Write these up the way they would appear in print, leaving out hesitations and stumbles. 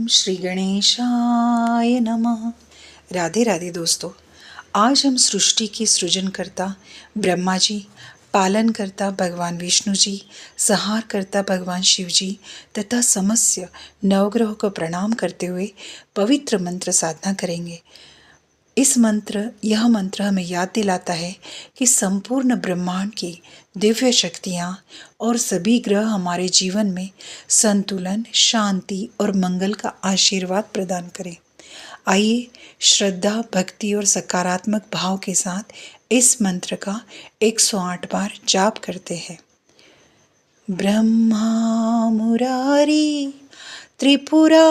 ओम श्री गणेशाय नमः। राधे राधे दोस्तों, आज हम सृष्टि की सृजनकर्ता ब्रह्मा जी, पालन करता भगवान विष्णु जी, संहार करता भगवान शिव जी तथा समस्त नवग्रहों को प्रणाम करते हुए पवित्र मंत्र साधना करेंगे। यह मंत्र हमें याद दिलाता है कि संपूर्ण ब्रह्मांड की दिव्य शक्तियाँ और सभी ग्रह हमारे जीवन में संतुलन, शांति और मंगल का आशीर्वाद प्रदान करें। आइए श्रद्धा, भक्ति और सकारात्मक भाव के साथ इस मंत्र का 108 बार जाप करते हैं। ब्रह्मा मुरारी त्रिपुरांतकारी,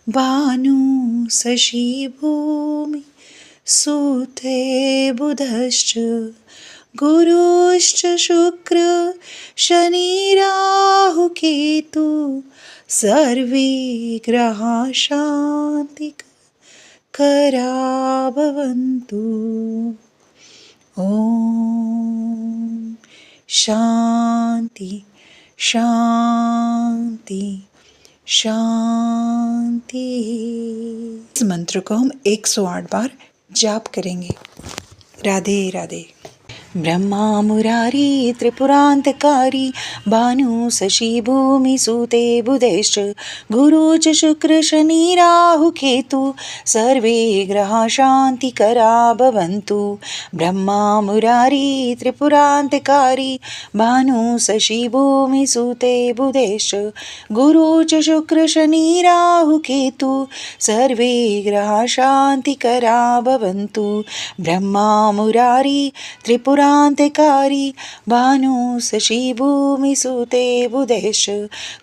भानु शशि भूमि सूते बुधश्च, गुरुश्च शुक्र शनि राहु केतु, सर्वे ग्रहा शांतिकरा भवन्तु। ओम शांति शांति शांति। इस मंत्र को हम 108 बार जाप करेंगे। राधे राधे। ब्रह्मा मुरारी त्रिपुरांतकारी, भानु शशि भूमि सूते बुधेश्च, गुरु च शुक्र शनि राहु केतु, सर्वे ग्रहा शांतिकरा भवन्तु। ब्रह्मा मुरारी त्रिपुरांतकारी, भानु शशि भूमि सूते बुधेश्च, गुरु च शुक्र शनि राहु केतु, सर्वे ग्रहा शांतिकरा भवन्तु। ब्रह्मा मुरारी त्रिपुरांतकारी, भानु शशि भूमि सूते बुधेश,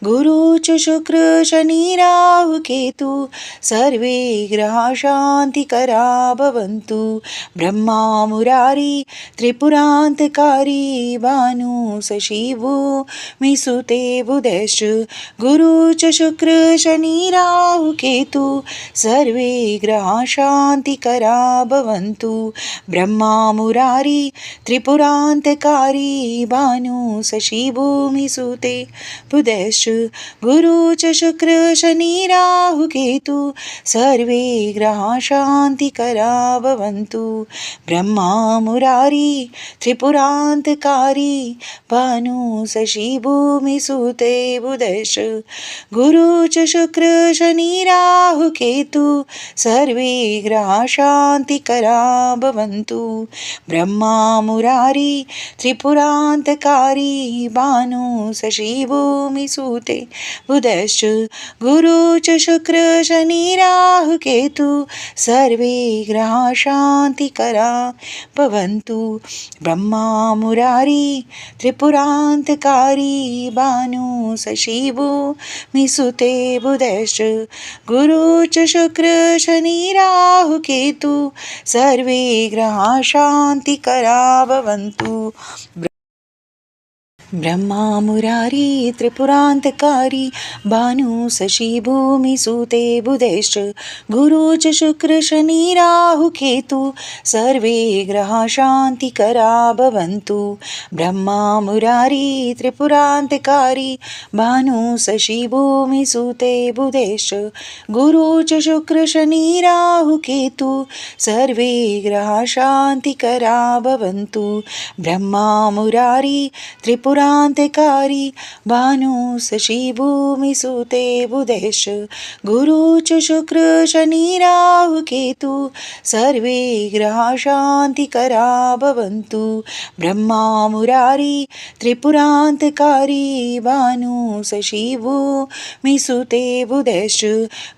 गुरु च शुक्र शनि राहु केतु, सर्वे ग्रहा शांतिकरा भवन्तु। ब्रह्मा मुरारी त्रिपुरांतकारी, भानु शशि भूमि सूते बुधेश, गुरु च शुक्र शनि राहु केतु, सर्वे ग्रहा शांतिकरा भवन्तु। ब्रह्मा मुरारी त्रिपुरांतकारी, भानु शशि भूमि सूते बुधेश, गुरु च शुक्र शनि राहु केतु, सर्वे ग्रहा शांतिकरा भवन्तु। ब्रह्मा मुरारी त्रिपुरांतकारी, भानु शशि भूमि सूते बुधेश, गुरु च शुक्र शनि राहु केतु, सर्वे ग्रहा शांतिकरा भवन्तु। ब्रह्मा मुरारी त्रिपुरांतकारी, भानु शशि भूमि सूते बुधश्च, गुरु च शुक्र शनि राहु केतु, सर्वे ग्रहा शांतिकरा भवन्तु। ब्रह्मा मुरारी त्रिपुरांतकारी, भानु शशि भूमि सूते बुधश्च, गुरु च शुक्र शनि राहु केतु, सर्वे ग्रहा शांतिकरा भवन्तु। ब्रह्मा मुरारी त्रिपुरांतकारी, भानु शशि भूमि सूते बुधेश्च, गुरु च शुक्र शनि राहु केतु, सर्वे ग्रहा शांतिकरा भवन्तु। ब्रह्मा मुरारी त्रिपुरांतकारी, भानु शशि भूमि सूते बुधेश्च, गुरु च शुक्र शनि राहु केतु, सर्वे ग्रहा शांतिकरा भवन्तु। ब्रह्मा मुरारी त्रिपुरांतकारी, भानु शशि भूमि सूते बुधेश, गुरु च शुक्र शनि राहु केतु, सर्वे ग्रहा शांतिकरा भवन्तु। ब्रह्मा मुरारी त्रिपुरांतकारी, भानु शशि भूमि सूते बुधेश,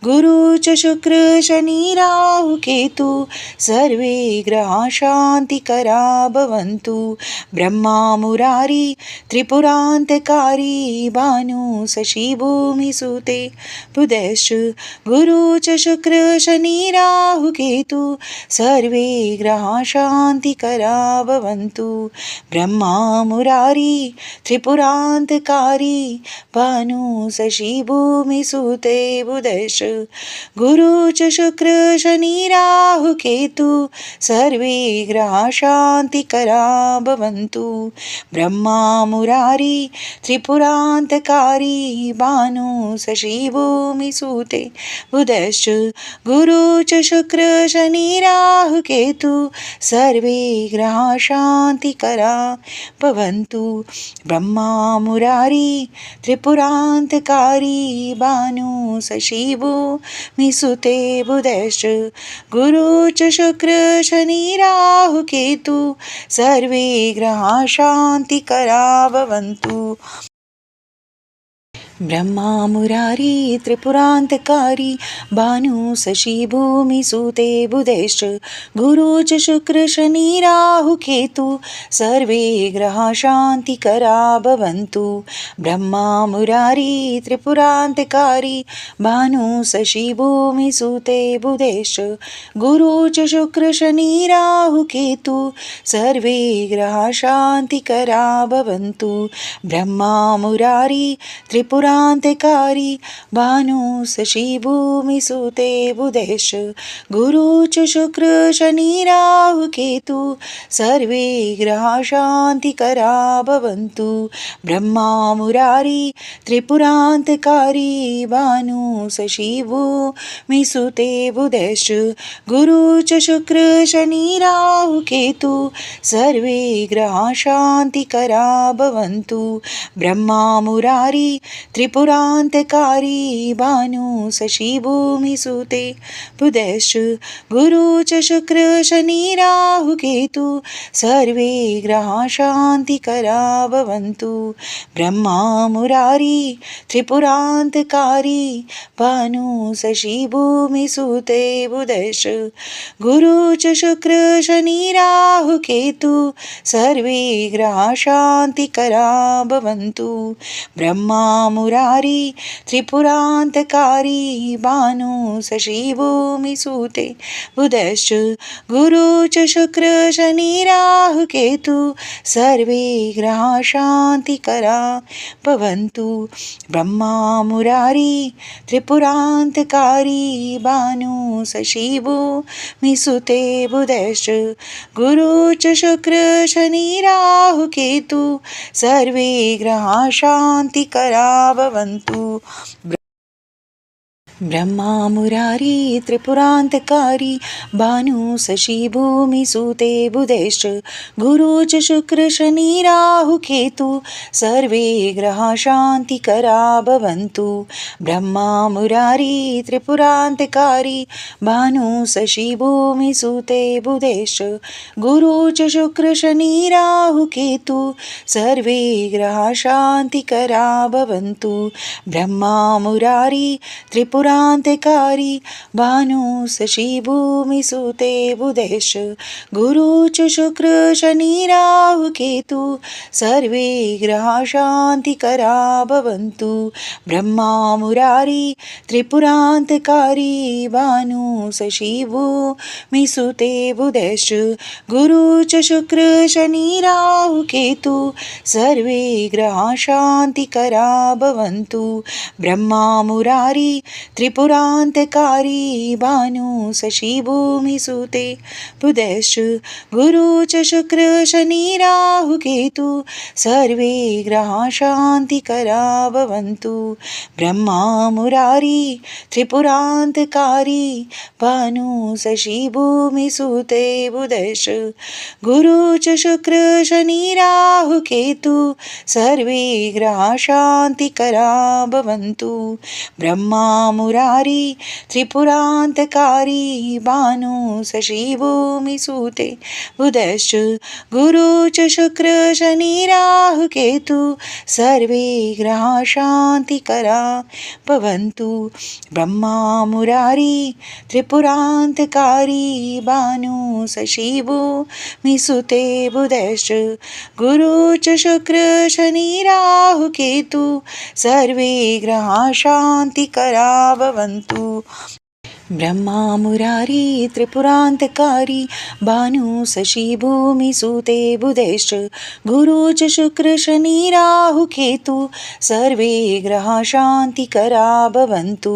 गुरु च शुक्र शनि राहु केतु, सर्वे ग्रहा शांतिकरा भवन्तु। ब्रह्मा मुरारी त्रिपुरांतकारी, भानु शशि भूमि सूते बुधेश, गुरु च शुक्र शनि राहु केतु, सर्वे ग्रहा शांतिकरा भवन्तु। ब्रह्मा मुरारी त्रिपुरांतकारी, भानु शशि भूमि सूते बुधेश, गुरु च शुक्र शनि राहु केतु, सर्वे ग्रहा शांतिकरा भवन्तु। ब्रह्मा मुरारी त्रिपुरान्तकारी भानु शशिभूमिसूते बुधश्च गुरु च शुक्र शनि राहु केतु सर्वे ग्रहा शान्तिकरा भवन्तु ब्रह्मा मुरारी त्रिपुरान्तकारी भानु शशिभूमिसूते बुधश्च गुरु च शुक्र शनि राहु केतु सर्वे ग्रहा शान्तिकरा भवन्तु ब्रह्मा मुरारी त्रिपुरान्तकारी भानु शशि भूमिसूते बुधश्च गुरु च शुक्र शनि राहु केतु सर्वे ग्रहा शान्तिकरा भवन्तु ब्रह्मा मुरारी त्रिपुरान्तकारी भानु शशि भूमिसूते बुधश्च गुरु च शुक्र शनि राहु केतु सर्वे ग्रहा शान्तिकरा भवन्तु ब्रह्मा मुरारी त्रिपुरान्तकारी भानु शशि भूमिसूते बुधश्च गुरु च शुक्र शनि राहु केतु सर्वे ग्रहा शान्तिकरा भवन्तु ब्रह्मा मुरारी त्रिपुरान्तकारी भानु शशि भूमिसूते बुधश्च गुरु च शुक्र शनि राहु केतु सर्वे ग्रहा शान्तिकरा भवन्तु ब्रह्मा मुरारी त्रिपुरान्तकारी भानु शशि भूमिसूते बुधश्च गुरु च शुक्र शनि राहु केतु सर्वे ग्रहा शान्तिकरा भवन्तु ब्रह्मा मुरारी त्रिपुरान्तकारी भानु शशि भूमिसूते बुधश्च गुरु च शुक्र शनि राहु केतु सर्वे ग्रहा शान्तिकरा भवन्तु ब्रह्मा मुरारी त्रिपुरान्तकारी भानु शशि भूमिसूते बुधश्च गुरु च शुक्र शनि राहु केतु सर्वे ग्रहा शान्तिकरा भवन्तु ब्रह्मा मुरारी त्रिपुरान्तकारी भानु शशि भूमिसूते बुधश्च गुरु च शुक्र शनि राहु केतु सर्वे ग्रहा शान्तिकरा भवन्तु ब्रह्मा मुरारी त्रिपुरान्तकारी भानु शशि भूमिसूते बुधश्च गुरु च शुक्र शनि राहु केतु सर्वे ग्रहा शान्तिकरा भवन्तु ब्रह्मा मुरारी त्रिपुरान्तकारी भानु शशि भूमिसूते बुधश्च गुरु च शुक्र शनि राहु केतु सर्वे ग्रहा शान्तिकरा भवन्तु ब्रह्मा मुरारी त्रिपुरान्तकारी भानु शशि भूमिसूते बुधश्च गुरु च शुक्र शनि राहु केतु सर्वे ग्रहा शान्तिकरा भवन्तु ब्रह्मा मुरारी त्रिपुरान्तकारी भानु शशि भूमिसूते बुधश्च गुरु च शुक्र शनि राहु केतु सर्वे ग्रहा शान्तिकरा भवन्तु ब्रह्मा मुरारी त्रिपुरान्तकारी भानु शशि भूमिसूते बुधश्च गुरु च शुक्र शनि राहु केतु सर्वे ग्रहा शान्तिकरा भवन्तु ब्रह्मा मुरारी त्रिपुरान्तकारी भानु शशि भूमिसूते बुधश्च गुरु च शुक्र शनि राहु केतु सर्वे ग्रहा शान्तिकरा भवन्तु ब्रह्मा मुरारी त्रिपुरान्तकारी भानु शशि भूमिसूते बुधश्च गुरु च शुक्र शनि राहु केतु सर्वे ग्रहा शान्तिकरा भवन्तु ब्रह्मा मुरारी त्रिपुरान्तकारी भानु शशि भूमिसूते बुधश्च गुरु च शुक्र शनि राहु केतु सर्वे ग्रहा शान्तिकरा भवन्तु ब्रह्मा मुरारी त्रिपुरान्तकारी भानु शशि भूमि सूते बुधेश्च गुरु च शुक्र शनि राहु केतु सर्वे ग्रहा शान्तिकरा भवन्तु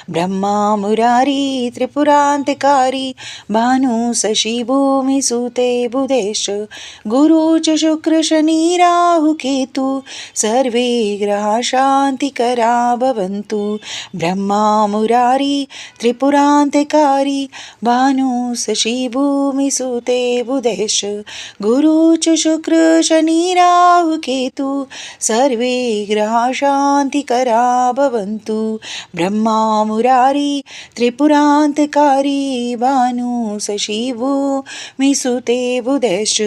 ब्रह्मा मुरारी त्रिपुरान्तकारी भानु शशि भूमि सूते बुधेश्च गुरु च शुक्र शनि राहु केतु सर्वे ग्रहा शान्तिकरा भवन्तु ब्रह्मा मुरारी त्रिपुरान्तकारी भानु शशि भूमि सूते बुधेश गुरु च शुक्र शनि राहु केतु सर्वे ग्रहा शान्तिकरा भवन्तु ब्रह्मा मुरारी त्रिपुरान्तकारी भानु शशि भूमि सूते बुधेश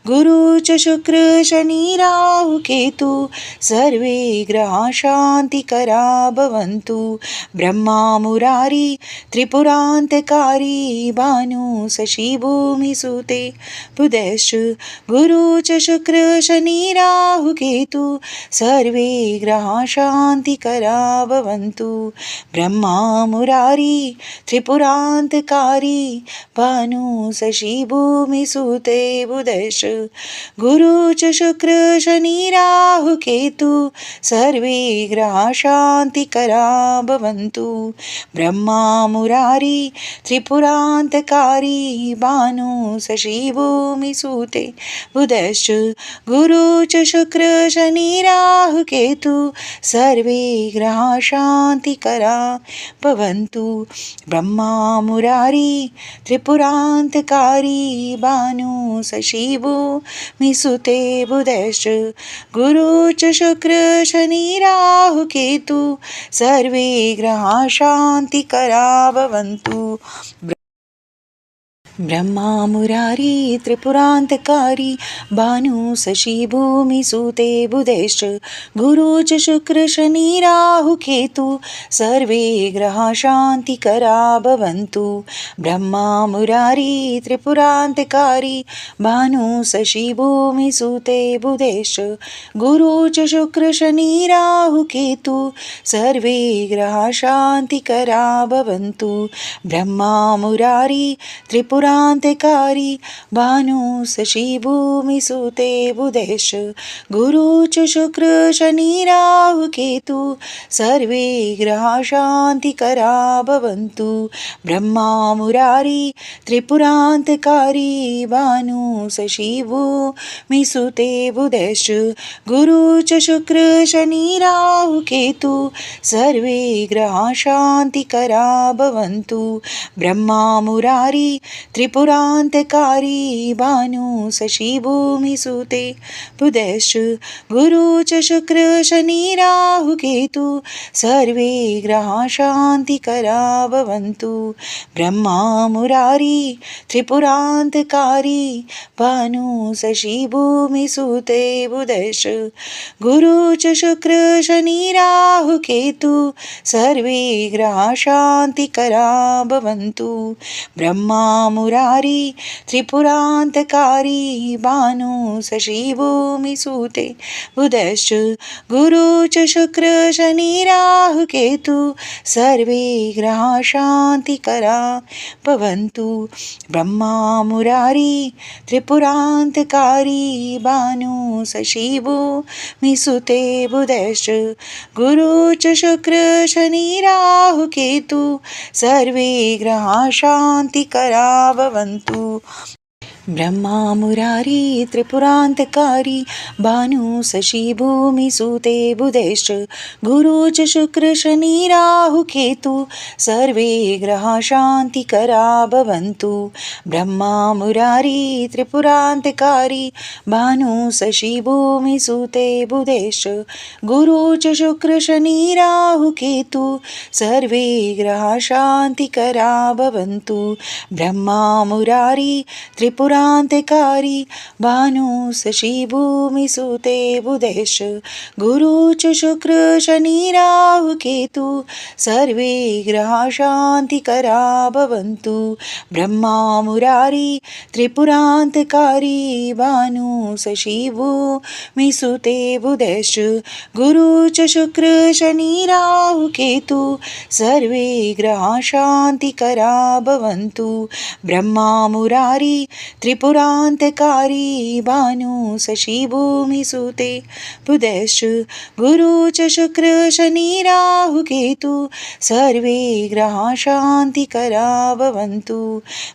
गुरु च शुक्र शनि राहु केतु सर्वे ग्रहा शान्तिकरा भवन्तु ब्रह्मा मुरारी त्रिपुरान्तकारी भानु शशि भूमि सूते बुधेश गुरु च शुक्र शनि राहु केतु सर्वे ग्रहा शान्तिकरा भवन्तु ब्रह्मा मुरारी त्रिपुरान्तकारी भानु शशि भूमि सूते बुधेश गुरु च शुक्र शनि राहु केतु सर्वे ग्रहा शान्तिकरा भवन्तु ब्रह्मा मुरारी त्रिपुरान्तकारी भानु शशि भूमि सूते बुधश्च गुरु च शुक्र शनि राहु केतु सर्वे ग्रहा शान्तिकरा भवन्तु ब्रह्मा मुरारी त्रिपुरान्तकारी भानु शशि भूमि सूते बुधश्च गुरु च शुक्र शनि राहु केतु सर्वे ग्रहा शान्तिकरा भवन्तु ब्रह्मा मुरारी त्रिपुरान्तकारी भानु शशि भूमि सूते बुधेश्च गुरु च शुक्र शनि राहु केतु सर्वे ग्रहा शान्तिकरा भवन्तु ब्रह्मा मुरारी त्रिपुरान्तकारी भानु शशि भूमि सूते बुधेश्च गुरु च शुक्र शनि राहु केतु सर्वे ग्रहा शान्तिकरा भवन्तु ब्रह्मा मुरारी त्रिपुरान्तकारी भानु शशि भूमि सूते बुधेश गुरु च शुक्र शनि राहु केतु सर्वे ग्रहा शान्तिकरा भवन्तु ब्रह्मा मुरारी त्रिपुरान्तकारी भानु शशि भूमि सूते बुधेश गुरु च शुक्र शनि राहु केतु सर्वे ग्रहा शान्तिकरा भवन्तु ब्रह्मा मुरारी त्रिपुरान्तकारी भानु शशि भूमि सूते बुधेश्च गुरु च शुक्र शनि राहु केतु सर्वे ग्रहा शान्तिकरा भवन्तु ब्रह्मा मुरारी त्रिपुरान्तकारी भानु शशि भूमि सूते बुधेश्च गुरु च शुक्र शनि राहु केतु सर्वे ग्रहा शान्तिकरा भवन्तु ब्रह्मा मुरारी त्रिपुरान्तकारी भानु शशि भूमि सूते बुधश्च गुरु च शुक्र शनि राहु केतु सर्वे ग्रहा शान्तिकरा भवन्तु ब्रह्मा मुरारी त्रिपुरान्तकारी भानु शशि भूमि सूते बुधश्च गुरु च शुक्र शनि राहु केतु सर्वे ग्रहा शान्तिकरा भवन्तु ब्रह्मा मुरारी त्रिपुरान्तकारी भानु शशि भूमि सूते बुधेश्च गुरु च शुक्र शनि राहु केतु सर्वे ग्रहा शान्तिकरा भवन्तु ब्रह्मा मुरारी त्रिपुरान्तकारी भानु शशि भूमि सूते बुधेश्च गुरु च शुक्र शनि राहु केतु सर्वे ग्रहा शान्तिकरा भवन्तु ब्रह्मा मुरारी त्रिपुरा त्रिपुरान्तकारी भानु शशि भूमिसुते बुधेश गुरु च शुक्र शनि राहु केतु सर्वे ग्रहा शान्तिकरा भवन्तु ब्रह्मा मुरारी त्रिपुरान्तकारी भानु शशि भूमिसुते बुधेश गुरु च शुक्र शनि राहु केतु सर्वे ग्रहा शान्तिकरा भवन्तु ब्रह्मा मुरारी त्रिपुरान्तकारी भानु शशि भूमिसुते बुधेश गुरु च शुक्र शनि राहु केतु सर्वे ग्रहा शान्तिकरा भवन्तु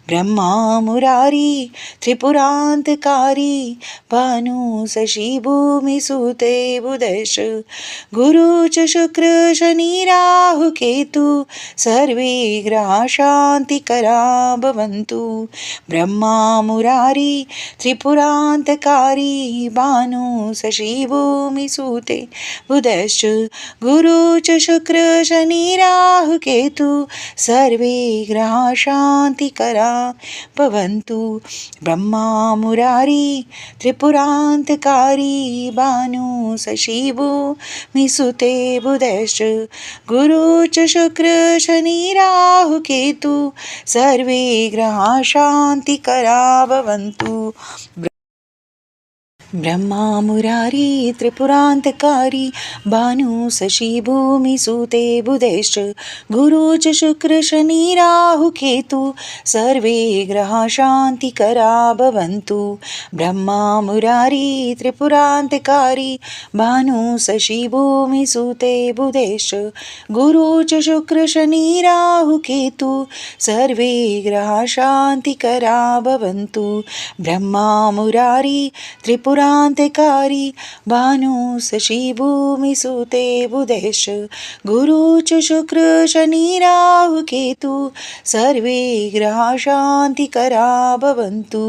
ब्रह्मा मुरारी त्रिपुरान्तकारी भानु शशि भूमिसुते बुधेश गुरु च शुक्र शनि राहु केतु सर्वे ग्रहा शान्तिकरा भवन्तु ब्रह्मा मुरारी त्रिपुरान्तकारी भानु शशि भूमिसुते बुधश्च गुरु च शुक्र शनि राहु केतु सर्वे ग्रहा शान्तिकरा भवन्तु ब्रह्मा मुरारी त्रिपुरान्तकारी भानु शशि भूमिसुते बुधश्च गुरु च शुक्र शनि राहु केतु सर्वे ग्रहा शान्तिकरा भवन्तु ब्रह्मा मुरारी त्रिपुरान्तकारी भानु शशि भूमिसुते बुधेश्च गुरु च शुक्र शनि राहु केतु सर्वे ग्रहा शान्तिकरा भवन्तु ब्रह्मा मुरारी त्रिपुरान्तकारी भानु शशि भूमिसुते बुधेश्च गुरु च शुक्र शनि राहु केतु सर्वे ग्रहा शान्तिकरा भवन्तु ब्रह्मा मुरारी त्रिपुरान्तकारी भानु शशि भूमिसुते बुधेश गुरु च शुक्र शनि राहु केतु सर्वे ग्रहा शान्तिकरा भवन्तु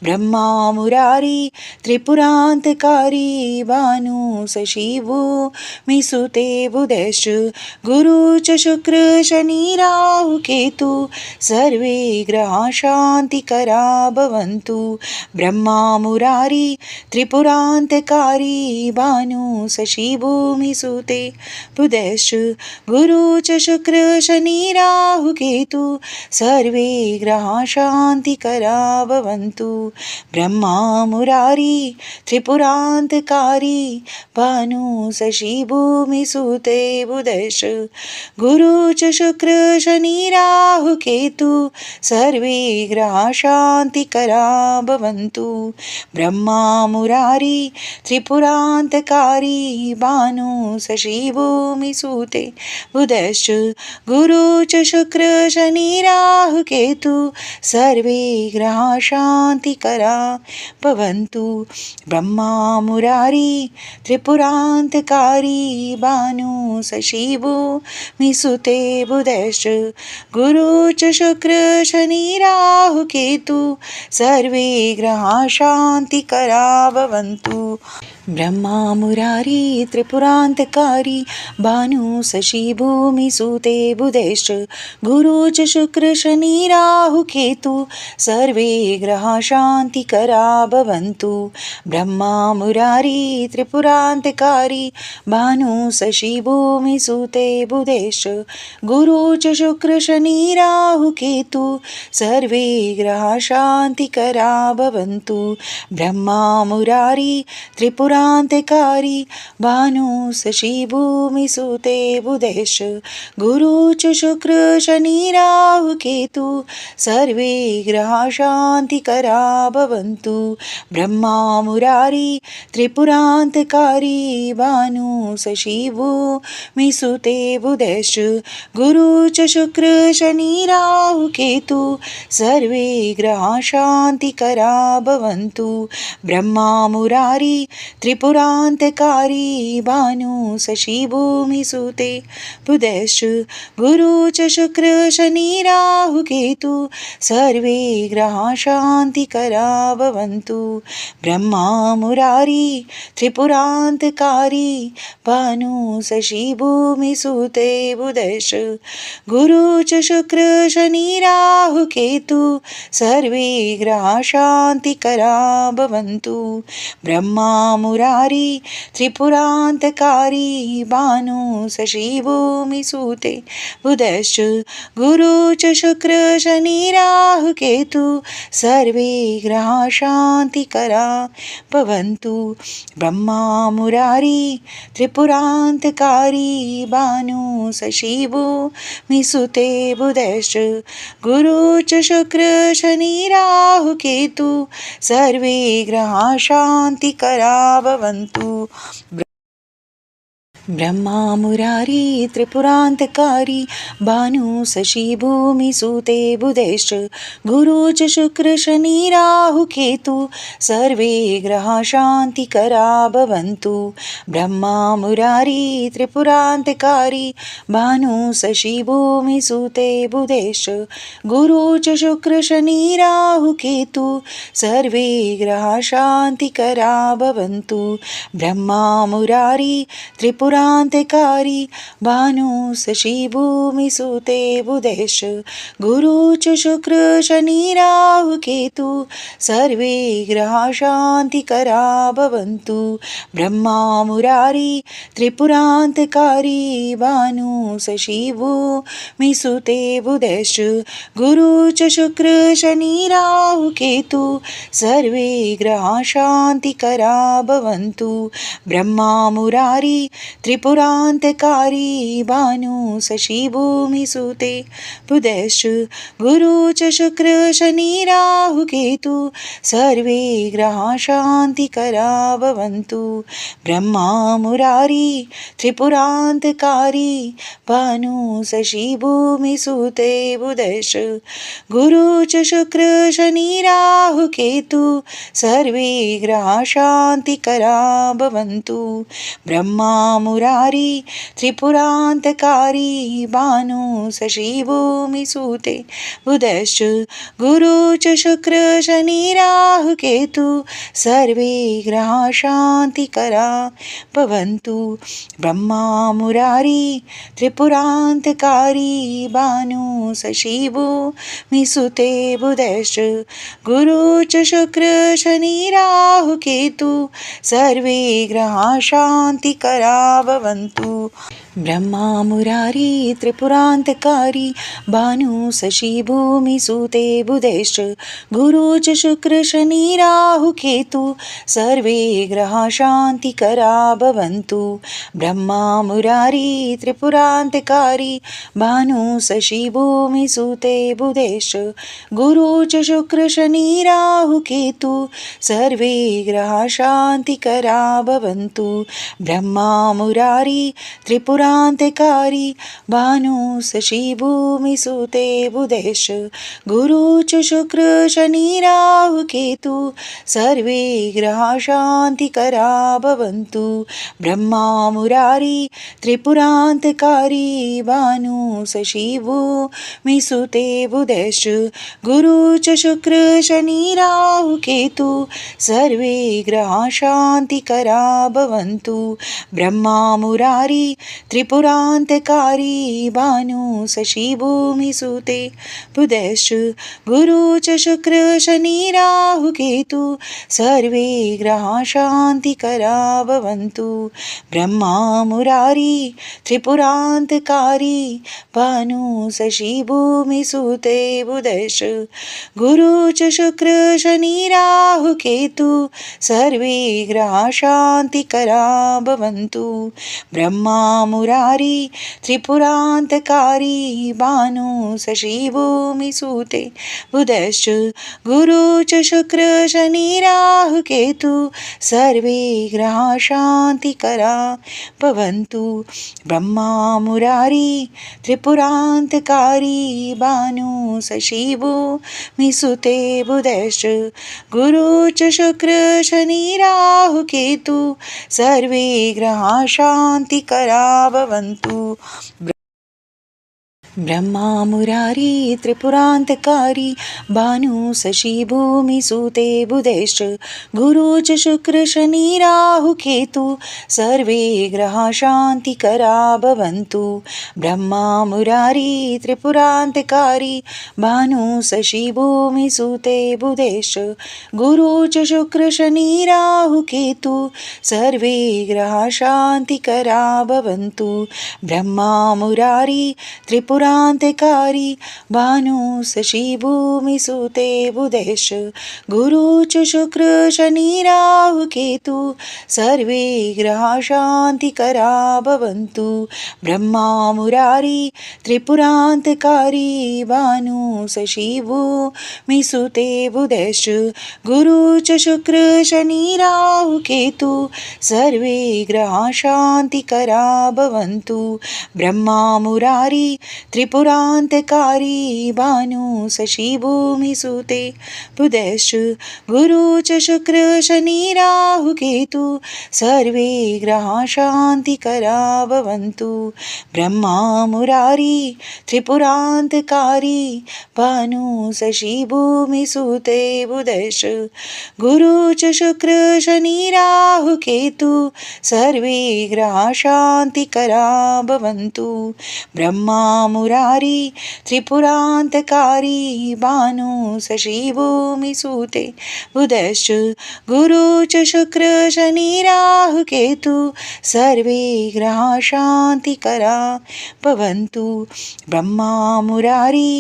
ब्रह्मा मुरारी त्रिपुरान्तकारी भानु शशि भूमिसुते बुधेश गुरु च शुक्र शनि राहु केतु सर्वे ग्रहा शान्तिकरा भवन्तु ब्रह्मा मुरारी त्रिपुरान्तकारी भानु शशि भूमिसुते बुधेश्च गुरु च शुक्र शनि राहु केतु सर्वे ग्रहा शान्तिकरा भवन्तु ब्रह्मा मुरारी त्रिपुरान्तकारी भानु शशि भूमिसुते बुधेश्च गुरु च शुक्र शनि राहु केतु सर्वे ग्रहा शान्तिकरा भवन्तु ब्रह्मा मुरारी त्रिपुरान्तकारी भानु शशि भूमिसुते बुधश्च गुरु च शुक्र शनि राहु केतु सर्वे ग्रहा शान्तिकरा भवन्तु ब्रह्मा मुरारी त्रिपुरान्तकारी भानु शशि भूमिसुते बुधश्च गुरु च शुक्र शनि राहु केतु सर्वे ग्रहा शान्तिकरा भवन्तु ब्रह्मा मुरारी त्रिपुरान्तकारी भानु शशि भूमिसुते बुधेश्च गुरु च शुक्र शनि राहु केतु सर्वे ग्रहा शान्तिकरा भवन्तु ब्रह्मा मुरारी त्रिपुरान्तकारी भानु शशि भूमिसुते बुधेश्च गुरु च शुक्र शनि राहु केतु सर्वे ग्रहा शान्तिकरा भवन्तु ब्रह्मा मुरारी त्रिपुरान्तकारी भानु शशि भूमिसुते बुधेश्च गुरु च शुक्र शनि राहु केतु सर्वे ग्रहा शान्तिकरा भवन्तु ब्रह्मा मुरारी त्रिपुरान्तकारी भानु शशि भूमिसुते बुधेश्च गुरु च शुक्र शनि राहु केतु सर्वे ग्रहा शान्तिकरा भवन्तु ब्रह्मा मुरारी त्रिपुरान्तकारी भानु शशि भूमिसुते बुधश्च गुरु च शुक्र शनि राहु केतु सर्वे ग्रहाः शान्तिकरा भवन्तु ब्रह्मा मुरारी त्रिपुरान्तकारी भानु शशि भूमिसुते बुधश्च गुरु च शुक्र शनि राहु केतु सर्वे ग्रहाः शान्तिकरा भवन्तु ब्रह्मा मुरारी त्रिपुरान्तकारी भानु शशि भूमिसुते बुधश्च गुरु च शुक्र शनि राहु केतु सर्वे ग्रहाः शान्तिकरा भवन्तु ब्रह्मा मुरारी त्रिपुरान्तकारी भानु शशि भूमिसुते बुधश्च गुरु च शुक्र शनि राहु केतु सर्वे ग्रहाः शान्तिकरा भवन्तु ब्रह्मा मुरारी त्रिपुरान्तकारी भानु शशि भूमिसुते बुधश्च गुरु च शुक्र शनि राहु केतु सर्वे ग्रहाः शान्तिकरा भवन्तु ब्रह्मा मुरारी त्रिपुरान्तकारी भानु शशि भूमिसुते बुधश्च गुरु च शुक्र शनि राहु केतु सर्वे ग्रहाः शान्तिकरा भवन्तु ब्रह्मा मुरारी त्रिपुरान्तकारी भानु शशि भूमिसुते बुधश्च गुरु च शुक्र शनि राहु केतु सर्वे ग्रहाः शान्तिकरा भवन्तु ब्रह्मा मुरारी त्रिपुरान्तकारी भानु शशि भूमिसुते बुधश्च गुरु च शुक्र शनि राहु केतु सर्वे ग्रहाः शान्तिकरा भवन्तु ब्रह्मा मुरारी त्रिपुरान्तकारी भानु शशि भूमिसुते बुधश्च गुरु च शुक्र शनि राहु केतु सर्वे ग्रहाः शान्तिकरा भवन्तु ब्रह्मा मुरारी त्रिपुरान्तकारी भानु शशि भूमिसुते बुधश्च गुरु च शुक्र शनि राहु केतु सर्वे ग्रहाः शान्तिकरा भवन्तु ब्रह्मा मुरारी त्रिपुरान्तकारी भानु शशि भूमिसुते बुधश्च गुरु च शुक्र शनि राहु केतु सर्वे ग्रहाः शान्तिकरा भवन्तु ब्रह्मा मुरारी त्रिपुरान्तकारी भानु शशि भूमिसुते बुधश्च गुरु च शुक्र शनि राहु केतु सर्वे ग्रहाः शान्तिकरा भवन्तु ब्रह्मा मुरारी त्रिपुरान्तकारी भानु शशि भूमिसुते बुधश्च गुरु च शुक्र शनि राहु केतु सर्वे ग्रहाः शान्तिकरा भवन्तु ब्रह्मा मुरारी त्रिपुरान्तकारी भानु शशि भूमिसुते बुधश्च गुरु च शुक्र शनि राहु केतु सर्वे ग्रहाः शान्तिकरा भवन्तु ब्रह्मा मुरारी त्रिपुरान्तकारी भानु शशि भूमिसुते बुधश्च गुरु च शुक्र शनि राहु केतु सर्वे ग्रहाः शान्तिकरा भवन्तु ब्रह्मा मुरारी त्रिपुरान्तकारी भानु शशि भूमिसुते बुधश्च गुरु च शुक्र शनि राहु केतु सर्वे ग्रहाः शान्तिकरा भवन्तु ब्रह्मा मुरारी त्रिपुरान्तकारी भानु शशि भूमिसुते बुधश्च गुरु च शुक्र शनि राहु केतु सर्वे ग्रहाः शान्तिकरा भवन्तु ब्रह्मा मुरारी त्रिपुरान्तकारी भानु शशि भूमिसुते बुधश्च गुरु च शुक्र शनि राहु केतु सर्वे ग्रहाः शान्तिकरा भवन्तु ब्रह्मा मुरारी त्रिपुरान्तकारी भानु शशिभूमिसूते बुधश्च गुरु च शुक्र शनि राहु केतु सर्वे ग्रहा शान्तिकरा भवन्तु ब्रह्मा मुरारी त्रिपुरान्तकारी भानु शशिभूमिसूते बुधश्च गुरु च शुक्र शनि राहु केतु सर्वे ग्रहा शान्तिकरा भवन्तु ब्रह्मा मुरारी त्रिपुरान्तकारी भानु शशिभूमिसूते बुधश्च गुरु च शुक्र शनि राहु केतु सर्वे ग्रहा शान्तिकरा भवन्तु ब्रह्मा मुरारी त्रिपुरान्तकारी भानु शशिभूमिसूते बुधश्च गुरु च शुक्र शनि राहु केतु सर्वे ग्रहा शान्तिकरा भवन्तु ब्रह्मा मुरारी त्रिपुरान्तकारी भानु शशिभूमिसूते बुधश्च गुरु च शुक्र शनि राहु केतु सर्वे ग्रहा शान्तिकरा भवन्तु ब्रह्मा मुरारी त्रिपुरान्तकारी भानु शशिभूमिसूते बुधश्च गुरु च शुक्र शनि राहु केतु सर्वे ग्रहा शान्तिकरा भवन्तु ब्रह्मा मुरारी त्रिपुरान्तकारी भानु शशिभूमिसूते बुधश्च गुरु च शुक्र शनि राहु केतु सर्वे ग्रहा शान्तिकरा भवन्तु ब्रह्मा मुरारी त्रिपुरान्तकारी भानु शशिभूमिसूते बुधश्च गुरु च शुक्र शनि राहु केतु सर्वे ग्रहा शान्तिकरा भवन्तु ब्रह्मा मुरारी त्रिपुरान्तकारी भानु शशिभूमिसूते बुधश्च गुरु च शुक्र शनि राहु केतु सर्वे ग्रहा शान्तिकरा भवन्तु ब्रह्मा मुरारी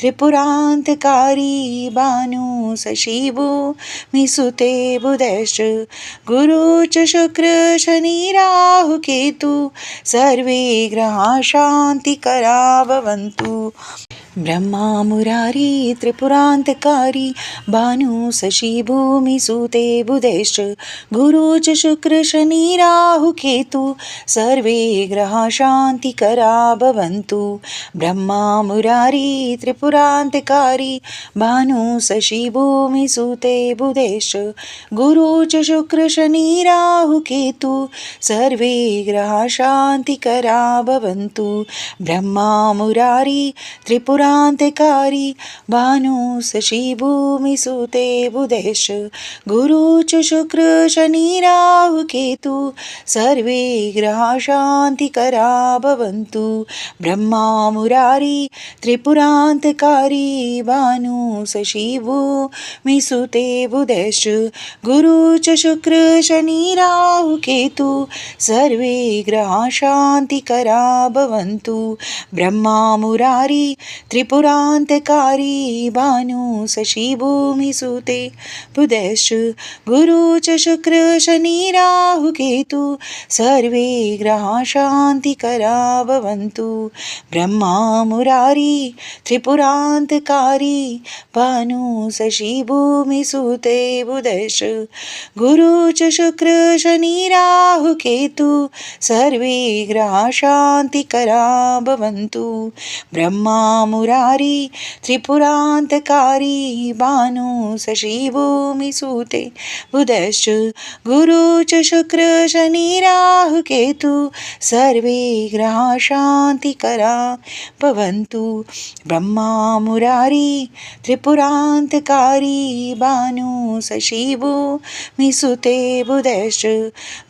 त्रिपुरान्तकारी भानु शशिभूमिसूते बुधश्च गुरु च शुक्र शनि राहु केतु सर्वे ग्रहा शान्तिकरा भवन्तु ब्रह्मा मुरारी त्रिपुरान्तकारी भानु शशिभूमिसूते बुधश्च गुरु च शुक्र शनि राहु केतु सर्वे ग्रहा शान्तिकरा भवन्तु ब्रह्मा मुरारी त्रिपुरान्तकारी भानु शशिभूमिसूते बुधश्च गुरु च शुक्र शनि राहु केतु सर्वे ग्रहा शान्तिकरा भवन्तु ब्रह्मा मुरारी त्रिपुरान्तकारी भानु शशिभूमिसूते बुधश्च गुरु च शुक्र शनि राहु केतु सर्वे ग्रहा शान्तिकरा भवन्तु ब्रह्मा मुरारी त्रिपुरान्तकारी भानु शशिभूमिसूते बुधश्च गुरु च शुक्र शनि राहु केतु सर्वे ग्रहा शान्तिकरा भवन्तु ब्रह्मा मुरारी त्रिपुरान्तकारी भानु शशिभूमिसूते बुधश्च गुरु च शुक्र शनि राहु केतु सर्वे ग्रहा शान्तिकरा भवन्तु ब्रह्मा मुरारी त्रिपुरान्तकारी भानु शशिभूमिसूते बुधश्च गुरु च शुक्र शनि राहु केतु सर्वे ग्रहा शान्तिकरा भवन्तु ब्रह्मा मुरारी त्रिपुरान्तकारी भानु शशिभूमिसूते बुधश्च गुरु च शुक्र शनि राहु केतु सर्वे ग्रहा शान्तिकरा भवन्तु ब्रह्मा मुरारी त्रिपुरान्तकारी भानु शशिभूमिसूते बुधश्च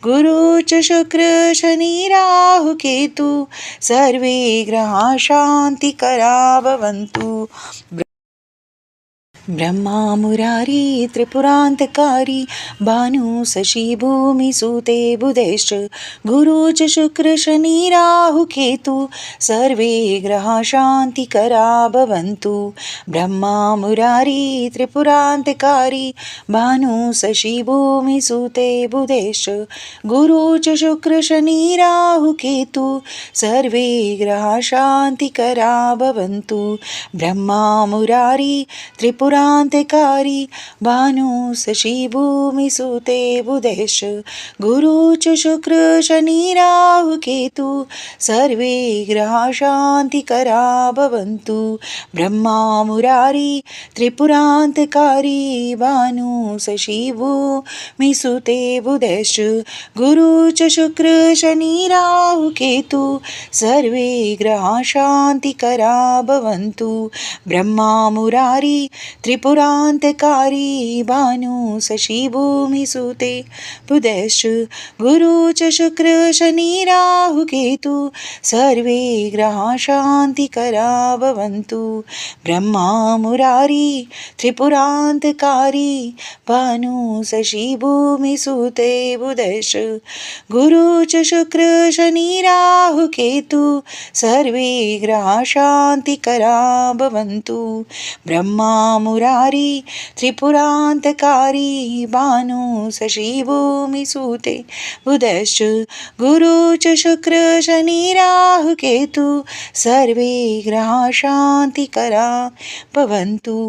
गुरु च शुक्र शनि राहु केतु सर्वे ग्रहा शान्तिकरा भवन्तु ब्रह्मा मुरारी त्रिपुरान्तकारी भानु शशी भूमि सूते बुधेश्च गुरु च शुक्र शनि राहु केतु सर्वे ग्रहा शान्तिकरा भवन्तु ब्रह्मा मुरारी त्रिपुरान्तकारी भानु शशी भूमि सूते बुधेश्च गुरु च शुक्र शनि राहु केतु सर्वे ग्रहा शान्तिकरा भवन्तु ब्रह्मा मुरारी त्रिपुरान्तकारी भानु शशी भूमि सूते बुधेश गुरु च शुक्र शनि राहु केतु सर्वे ग्रहा शान्तिकरा भवन्तु ब्रह्मा मुरारी त्रिपुरान्तकारी भानु शशी भूमि सूते बुधेश गुरु च शुक्र शनि राहु केतु सर्वे ग्रहा शान्तिकरा भवन्तु ब्रह्मा मुरारी त्रिपुरान्तकारी भानु शशी भूमि सूते बुधेश गुरु च शुक्र शनि राहु केतु सर्वे ग्रहा शान्तिकरा भवन्तु ब्रह्मा मुरारी त्रिपुरान्तकारी भानु शशी भूमि सूते बुधेश गुरु च शुक्र शनि राहु केतु सर्वे ग्रहा शान्तिकरा भवन्तु ब्रह्मा मुरारी त्रिपुरान्तकारी भानु शशी भूमि सूते बुधश्च गुरु च शुक्र शनि राहु केतु सर्वे ग्रहा शान्तिकरा भवन्तु